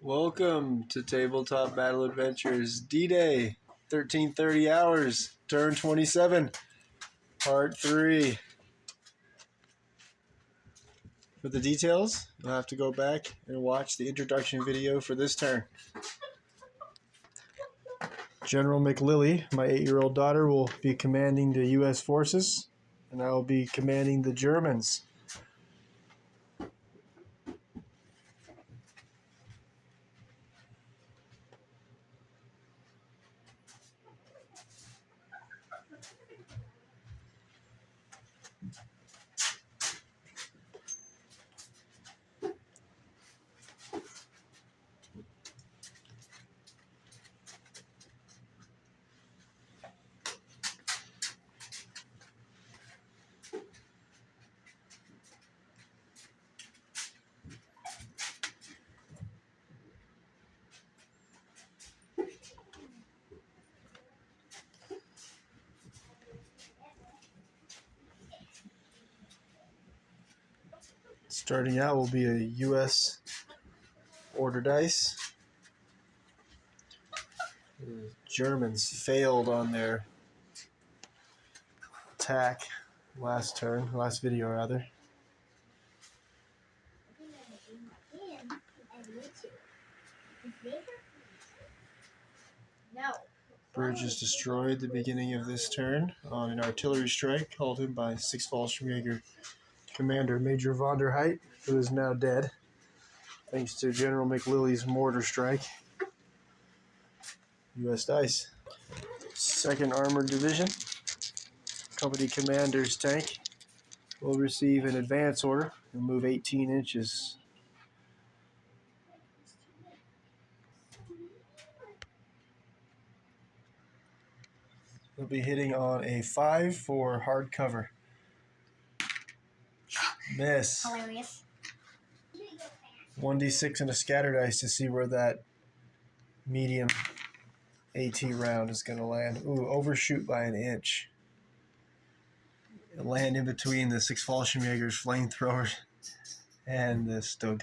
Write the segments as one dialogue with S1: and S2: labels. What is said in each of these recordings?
S1: Welcome to Tabletop Battle Adventures D-Day, 1330 hours, Turn 27, Part 3. For the details, you'll have to go back and watch the introduction video for this turn. General McLily, my 8-year-old daughter, will be commanding the U.S. forces, and I will be commanding the Germans. Starting out will be a U.S. order dice. The Germans failed on their attack last video rather. Bridge is destroyed at the beginning of this turn on an artillery strike called in by 6th Fallschirmjäger Commander Major von der Heidt, who is now dead, thanks to General McLilly's mortar strike. U.S. dice. 2nd Armored Division, Company Commander's tank, will receive an advance order and move 18 inches. We'll be hitting on a 5 for hard cover. Miss.
S2: Hilarious.
S1: 1d6 and a scatter dice to see where that medium AT round is going to land. Ooh, overshoot by an inch. It'll land in between the 6 Fallschirmjäger's flamethrower and the Stug.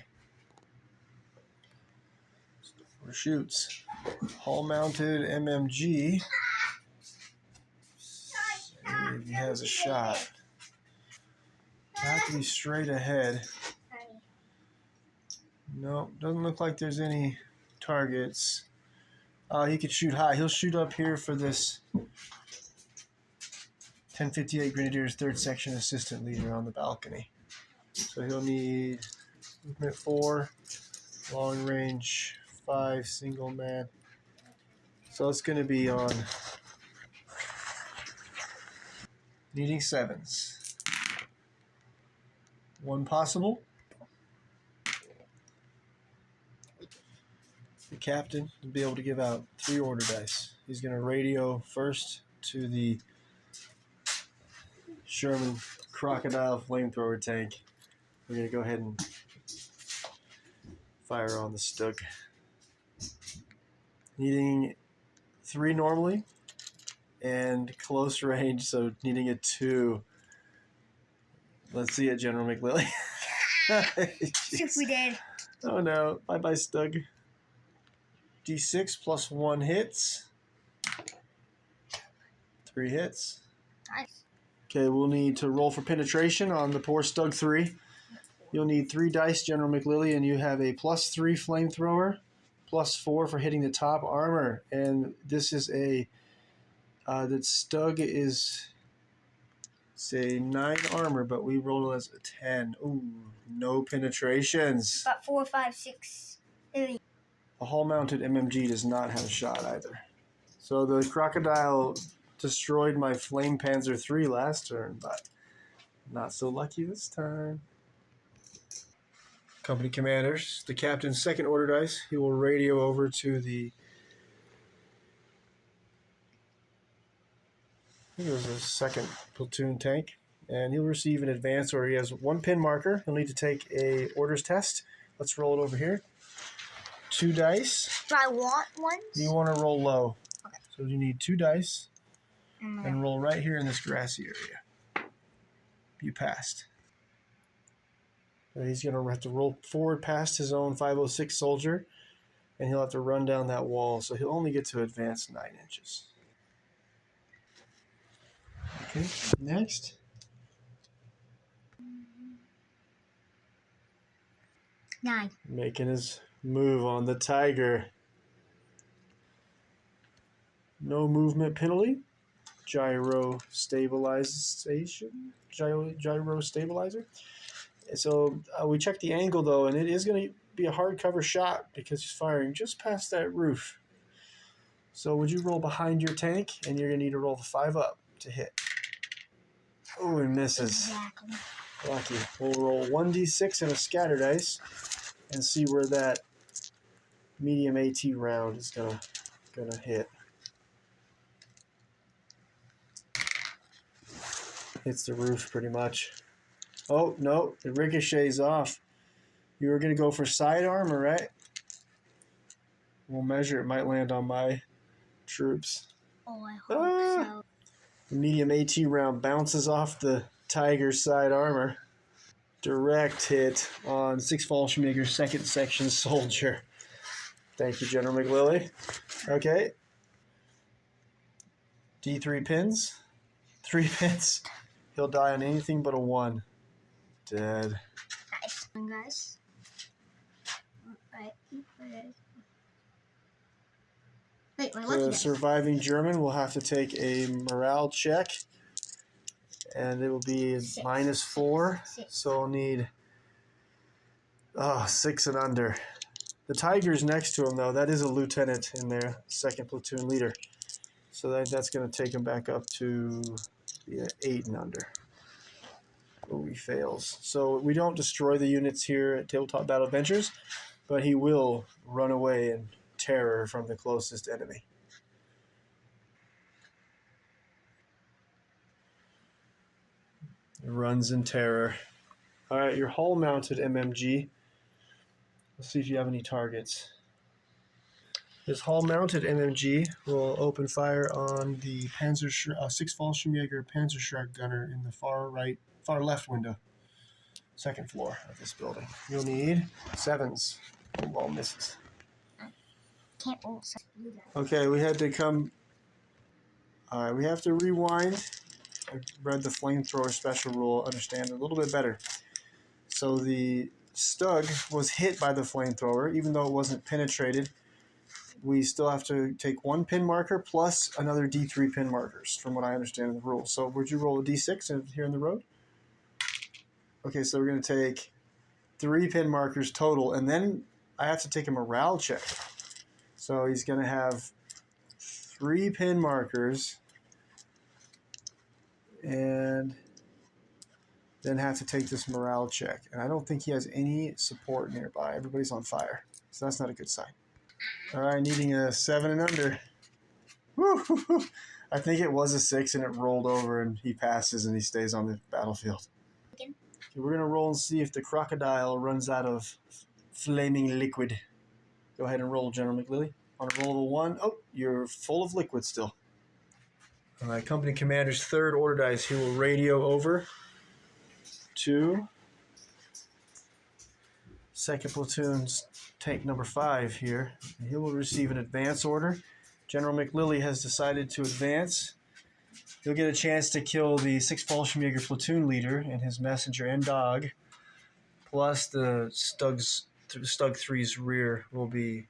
S1: Overshoots. Hull-mounted MMG. See if he has a shot. Have to be straight ahead. No, doesn't look like there's any targets. He could shoot high. He'll shoot up here for this 1058 Grenadiers 3rd Section Assistant Leader on the balcony. So he'll need movement 4, long range 5, single man. So it's going to be on needing 7s. 1 possible. The captain will be able to give out 3 order dice. He's going to radio first to the Sherman Crocodile flamethrower tank. We're going to go ahead and fire on the Stug. Needing 3 normally and close range, so needing a 2. Let's see it, General McLilly.
S2: Yes, we did.
S1: Oh no, bye-bye Stug. D6 plus 1 hits. 3 hits.
S2: Nice.
S1: Okay, we'll need to roll for penetration on the poor Stug 3. You'll need 3 dice, General McLilly, and you have a +3 flamethrower, +4 for hitting the top armor. And this is a, that Stug is, say, 9 armor, but we roll as a 10. Ooh, no penetrations.
S2: About 4, 5, 6.
S1: A hull-mounted MMG does not have a shot either. So the Crocodile destroyed my Flame Panzer III last turn, but not so lucky this time. Company commanders, the captain's 2nd order dice, he will radio over to the, I think it was a 2nd platoon tank, and he'll receive an advance order. He has 1 pin marker. He'll need to take a orders test. Let's roll it over here. 2 dice.
S2: Do I want ones?
S1: You want to roll low.
S2: Okay.
S1: So you need 2 dice and roll right here in this grassy area. You passed. So he's going to have to roll forward past his own 506 soldier and he'll have to run down that wall, so he'll only get to advance 9 inches. Okay, next.
S2: 9.
S1: Making his move on the tiger. No movement penalty. Gyro stabilization. Gyro stabilizer. So we checked the angle though, and it is going to be a hard cover shot because he's firing just past that roof. So would you roll behind your tank, and you're going to need to roll the 5 up to hit. Oh, he misses.
S2: Exactly.
S1: Lucky. We'll roll 1d6 and a scatter dice and see where that medium AT round is gonna hit. Hits the roof pretty much. Oh no, it ricochets off. You were gonna go for side armor, right? We'll measure. It might land on my troops.
S2: Oh, I hope so.
S1: The medium AT round bounces off the tiger's side armor. Direct hit on 6 Fallschirmjäger's 2nd section soldier. Thank you, General McLilly. Okay. D3 pins. 3 pins. He'll die on anything but a 1. Dead.
S2: Nice one, guys. Alright. Wait, my lucky
S1: The
S2: dice.
S1: surviving German will have to take a morale check, and it will be
S2: 6.
S1: -4.
S2: 6.
S1: So I'll need 6 and under. The tiger's next to him, though. That is a lieutenant in there, 2nd platoon leader. So that's going to take him back up to 8 and under. Oh, he fails. So we don't destroy the units here at Tabletop Battle Adventures, but he will run away in terror from the closest enemy. He runs in terror. All right, your hull-mounted MMG. Let's see if you have any targets. This hull-mounted MMG will open fire on the 6 Fallschirmjäger Panzerschreck gunner in the far left window, 2nd floor of this building. You'll need 7s. All misses.
S2: Can't roll 7 either.
S1: Okay, we had to come. All right, we have to rewind. I read the flamethrower special rule, understand a little bit better. So the Stug was hit by the flamethrower, even though it wasn't penetrated. We still have to take 1 pin marker plus another D3 pin markers, from what I understand of the rules. So would you roll a D6 here in the road? Okay, so we're going to take 3 pin markers total, and then I have to take a morale check. So he's going to have 3 pin markers, and then have to take this morale check. And I don't think he has any support nearby. Everybody's on fire, so that's not a good sign. All right, needing a 7 and under. Woo! I think it was a 6, and it rolled over, and he passes, and he stays on the battlefield. Okay, we're going to roll and see if the crocodile runs out of flaming liquid. Go ahead and roll, General McLilly. On a roll of a 1. Oh, you're full of liquid still. All right, Company Commander's 3rd order dice. He will radio over to 2nd Platoon's tank number 5 here. He will receive an advance order. General McLilly has decided to advance. He'll get a chance to kill the 6 Fallschirmjäger platoon leader and his messenger and dog, plus the Stug 3's rear will be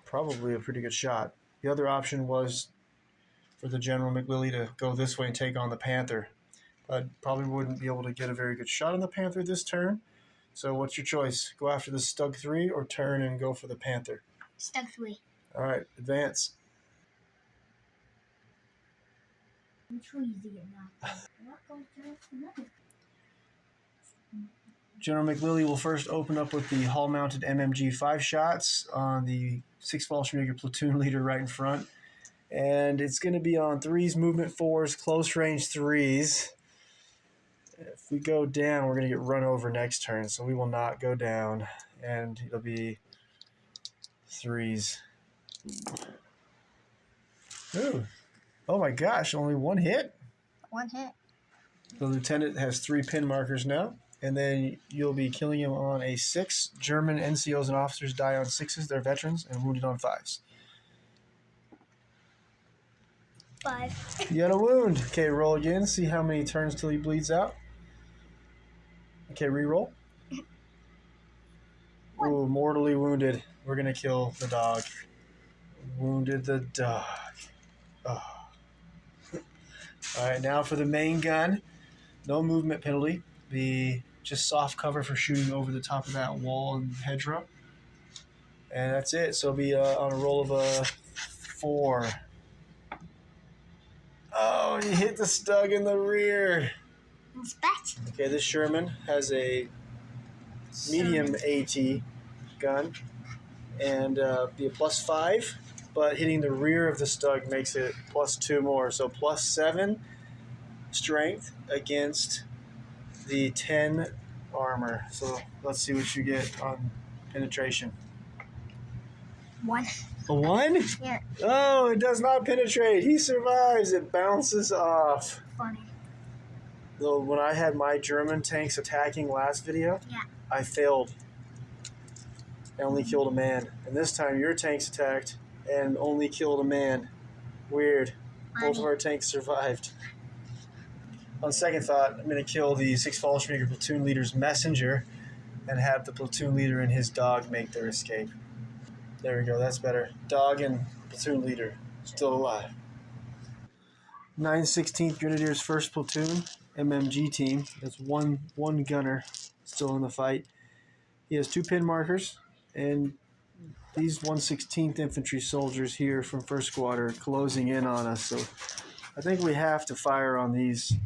S1: probably a pretty good shot. The other option was for the General McLilly to go this way and take on the Panther. But probably wouldn't be able to get a very good shot on the Panther this turn. So what's your choice? Go after the Stug 3 or turn and go for the Panther?
S2: Stug 3.
S1: All right, advance.
S2: Which one is it now? Not going to
S1: General McLilly will first open up with the hull-mounted MMG 5 shots on the 6 Fallschirmjäger platoon leader right in front. And it's going to be on 3s, movement 4s, close range 3s. If we go down, we're going to get run over next turn, so we will not go down. And it'll be 3s. Ooh. Oh my gosh, only 1 hit?
S2: 1 hit.
S1: The lieutenant has 3 pin markers now. And then you'll be killing him on a 6. German NCOs and officers die on 6s. They're veterans and wounded on 5s.
S2: 5.
S1: You got a wound. Okay, roll again. See how many turns till he bleeds out. Okay, re-roll. Ooh, mortally wounded. We're going to kill the dog. Wounded the dog. Oh. All right, now for the main gun. No movement penalty. Just soft cover for shooting over the top of that wall and hedgerow. And that's it. So it'll be on a roll of a 4. Oh, you hit the stug in the rear.
S2: Inspect.
S1: Okay, this Sherman has a medium AT gun and be a +5, but hitting the rear of the stug makes it +2 more. So +7 strength against the 10 armor. So let's see what you get on penetration.
S2: 1.
S1: A 1?
S2: Yeah.
S1: Oh, it does not penetrate. He survives. It bounces off.
S2: Funny.
S1: Though when I had my German tanks attacking last video,
S2: Yeah.
S1: I failed. I only killed a man. And this time your tanks attacked and only killed a man. Weird. Both of our tanks survived. On second thought, I'm going to kill the 6th Fallschirmjäger platoon leader's messenger and have the platoon leader and his dog make their escape. There we go. That's better. Dog and platoon leader still alive. 916th Grenadiers 1st Platoon MMG team. That's one gunner still in the fight. He has 2 pin markers, and these 116th Infantry soldiers here from 1st Squad are closing in on us. So I think we have to fire on these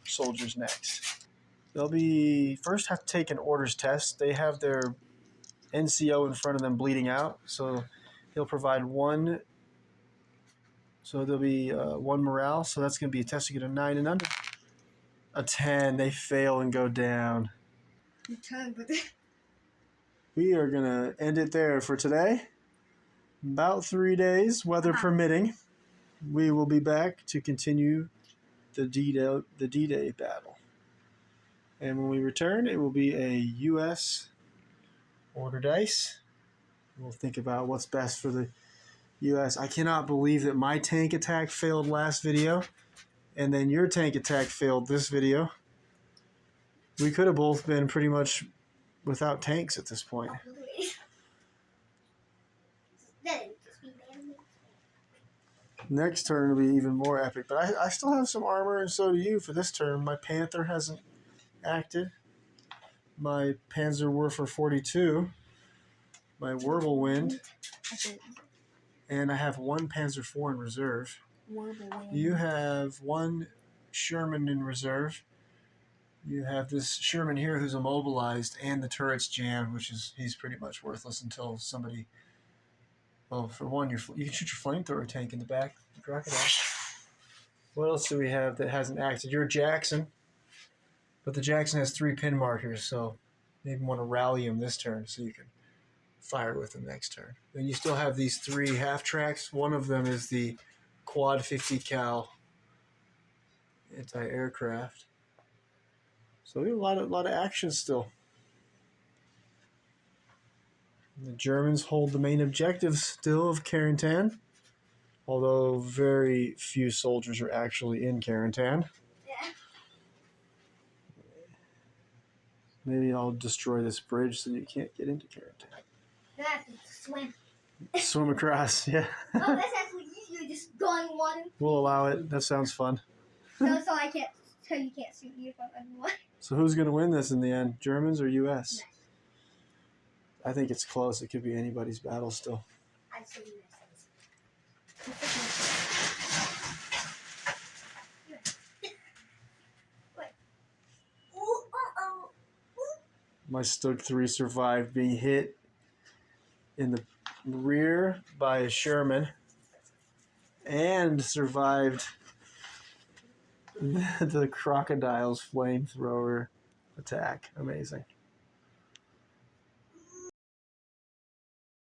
S1: soldiers next. They'll be first have to take an orders test. They have their NCO in front of them bleeding out, so he'll provide 1. So there'll be 1 morale, so that's going to be a test to get a 9 and under. A 10, they fail and go down. We are going to end it there for today. About 3 days, weather permitting, we will be back to continue the D-Day battle. And when we return, it will be a U.S. order dice. We'll think about what's best for the U.S. I cannot believe that my tank attack failed last video, and then your tank attack failed this video. We could have both been pretty much without tanks at this point. Next turn will be even more epic, but I still have some armor, and so do you for this turn. My Panther hasn't acted. My Panzerwerfer 42. My Wirbelwind. And I have 1 Panzer IV in reserve. You have 1 Sherman in reserve. You have this Sherman here who's immobilized, and the turret's jammed, he's pretty much worthless until somebody. Well, for one, you can shoot your flamethrower tank in the back. The crocodile. What else do we have that hasn't acted? You're Jackson, but the Jackson has 3 pin markers, so maybe want to rally him this turn so you can fire with him next turn. Then you still have these 3 half tracks. One of them is the quad 50 cal anti-aircraft. So we have a lot of action still. The Germans hold the main objectives still of Carentan, although very few soldiers are actually in Carentan.
S2: Yeah.
S1: Maybe I'll destroy this bridge so you can't get into Carentan.
S2: I have to swim.
S1: Swim across, yeah.
S2: Oh, that's actually easier, just going water.
S1: We'll allow it. That sounds fun.
S2: So I can't. So you can't shoot me if I'm underwater.
S1: So who's going to win this in the end? Germans or U.S.? Yes. I think it's close. It could be anybody's battle still.
S2: I'd say U.S.
S1: My Stug 3 survived being hit in the rear by a Sherman and survived the crocodile's flamethrower attack. Amazing.